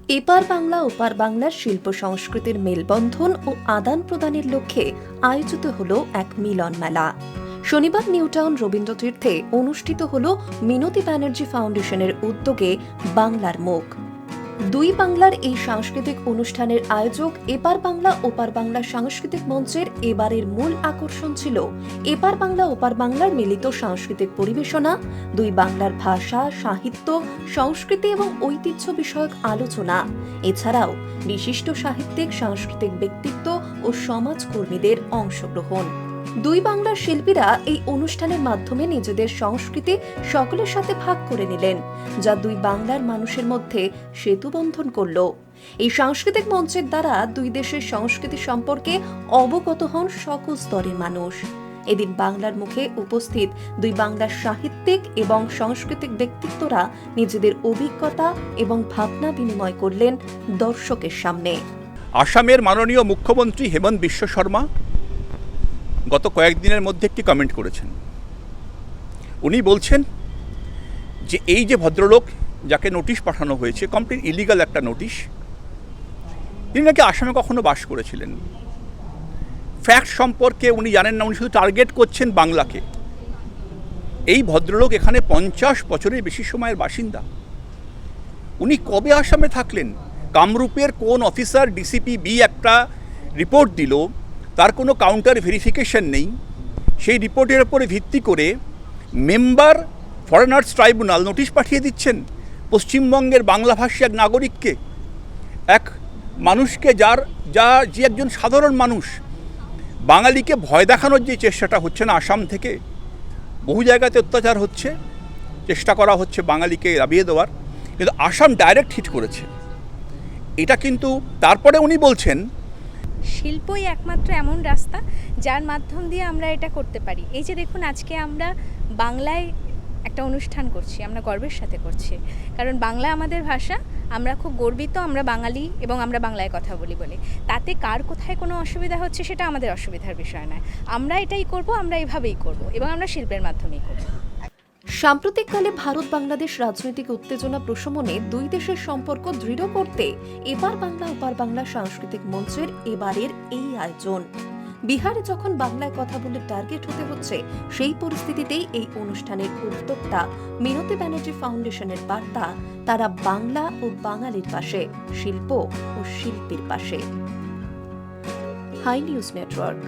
এপার বাংলা ওপার বাংলার শিল্প সংস্কৃতির মেলবন্ধন ও আদান প্রদানের লক্ষ্যে আয়োজিত হল এক মিলন মেলা। শনিবার নিউটাউন রবীন্দ্রতীর্থে অনুষ্ঠিত হল মিনতি ব্যানার্জি ফাউন্ডেশনের উদ্যোগে বাংলার মুখ। দুই বাংলার এই সাংস্কৃতিক অনুষ্ঠানের আয়োজক এপার বাংলা ওপার বাংলা সাংস্কৃতিক মঞ্চের এবারের মূল আকর্ষণ ছিল এপার বাংলা ওপার বাংলার মিলিত সাংস্কৃতিক পরিবেশনা, দুই বাংলার ভাষা, সাহিত্য, সংস্কৃতি এবং ঐতিহ্য বিষয়ক আলোচনা। এছাড়াও বিশিষ্ট সাহিত্যিক, সাংস্কৃতিক ব্যক্তিত্ব ও সমাজকর্মীদের অংশগ্রহণ। দুই বাংলার শিল্পীরা এই অনুষ্ঠানের মাধ্যমে নিজেদের সংস্কৃতি সকলের সাথে ভাগ করে নিলেন, যা দুই বাংলার মানুষের মধ্যে সেতুবন্ধন করল। এই সাংস্কৃতিক মঞ্চের দ্বারা দুই দেশের সংস্কৃতি সম্পর্কে অবগত হন সকল স্তরের মানুষ। এদিন বাংলার মুখে উপস্থিত দুই বাংলার সাহিত্যিক এবং সাংস্কৃতিক ব্যক্তিত্বরা নিজেদের অভিজ্ঞতা এবং ভাবনা বিনিময় করলেন দর্শকের সামনে। আসামের মাননীয় মুখ্যমন্ত্রী হেমন্ত বিশ্ব শর্মা গত কয়েকদিনের মধ্যে একটি কমেন্ট করেছেন। উনি বলছেন যে এই যে ভদ্রলোক যাকে নোটিশ পাঠানো হয়েছে, কমপ্লিট ইলিগাল একটা নোটিশ, তিনি নাকি আসামে কখনো বাস করেছিলেন। ফ্যাক্ট সম্পর্কে উনি জানেন না, উনি শুধু টার্গেট করছেন বাংলাকে। এই ভদ্রলোক এখানে 50 বছরের বেশি সময়ের বাসিন্দা। উনি কবে আসামে থাকলেন? কামরূপের কোন অফিসার ডিসিপি বি একটা রিপোর্ট দিল, তার কোনো কাউন্টার ভেরিফিকেশন নেই। সেই রিপোর্টের উপরে ভিত্তি করে মেম্বার ফরেনার্স ট্রাইব্যুনাল নোটিশ পাঠিয়ে দিচ্ছেন পশ্চিমবঙ্গের বাংলাভাষী এক নাগরিককে, এক মানুষকে যে একজন সাধারণ মানুষ। বাঙালিকে ভয় দেখানোর যে চেষ্টাটা হচ্ছে না আসাম থেকে, বহু জায়গাতে অত্যাচার হচ্ছে, চেষ্টা করা হচ্ছে বাঙালিকে দাবিয়ে দেওয়ার, কিন্তু আসাম ডাইরেক্ট হিট করেছে এটা। কিন্তু তারপরে উনি বলছেন শিল্পই একমাত্র এমন রাস্তা যার মাধ্যম দিয়ে আমরা এটা করতে পারি। এই যে দেখুন, আজকে আমরা বাংলায় একটা অনুষ্ঠান করছি, আমরা গর্বের সাথে করছি, কারণ বাংলা আমাদের ভাষা। আমরা খুব গর্বিত, আমরা বাঙালি এবং আমরা বাংলায় কথা বলি বলে। তাতে কার কোথায় কোনো অসুবিধা হচ্ছে সেটা আমাদের অসুবিধার বিষয় নয়। আমরা এটাই করব, আমরা এইভাবেই করব এবং আমরা শিল্পের মাধ্যমেই করব। সাম্প্রতিককালে ভারত বাংলাদেশ রাজনৈতিক উত্তেজনা প্রশমনে দুই দেশের সম্পর্ক দৃঢ় করতে এপার বাংলা ওপার বাংলা সাংস্কৃতিক মঞ্চের এবারের এই আয়োজন। বিহারে যখন বাংলায় কথা বলে টার্গেট হতে হচ্ছে, সেই পরিস্থিতিতেই এই অনুষ্ঠানের উদ্যোক্তা মিনতি ব্যানার্জি ফাউন্ডেশনের বার্তা, তারা বাংলা ও বাঙালির পাশে, শিল্প ও শিল্পীর পাশে। Hi News network.